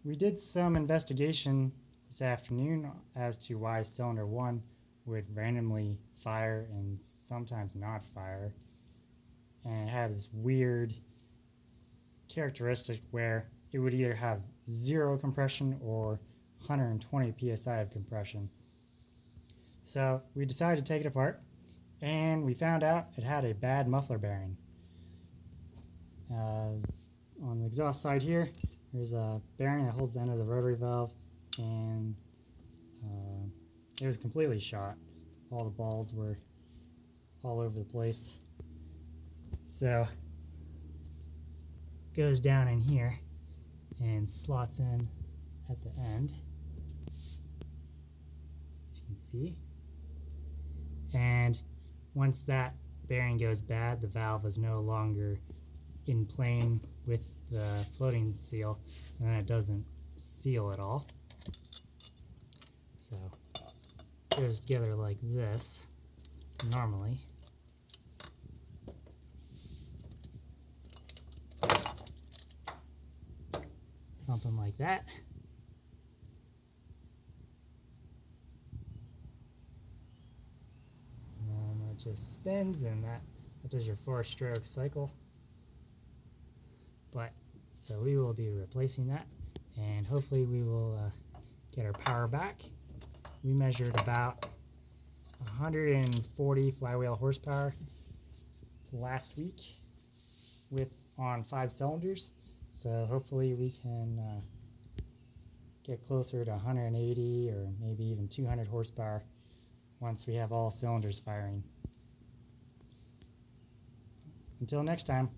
we did some investigation this afternoon as to why cylinder 1 would randomly fire and sometimes not fire. And it had this weird characteristic where it would either have 0 compression or 120 psi of compression. So we decided to take it apart, and we found out it had a bad muffler bearing. On the exhaust side here, there's a bearing that holds the end of the rotary valve, and it was completely shot. All the balls were all over the place. So it goes down in here and slots in at the end, as you can see. And once that bearing goes bad, the valve is no longer in plane with the floating seal, and then it doesn't seal at all. So it goes together like this normally. Something like that. And then it just spins, and that does your 4-stroke cycle. But so we will be replacing that, and hopefully we will get our power back. We measured about 140 flywheel horsepower last week on 5 cylinders. So hopefully we can get closer to 180 or maybe even 200 horsepower once we have all cylinders firing. Until next time.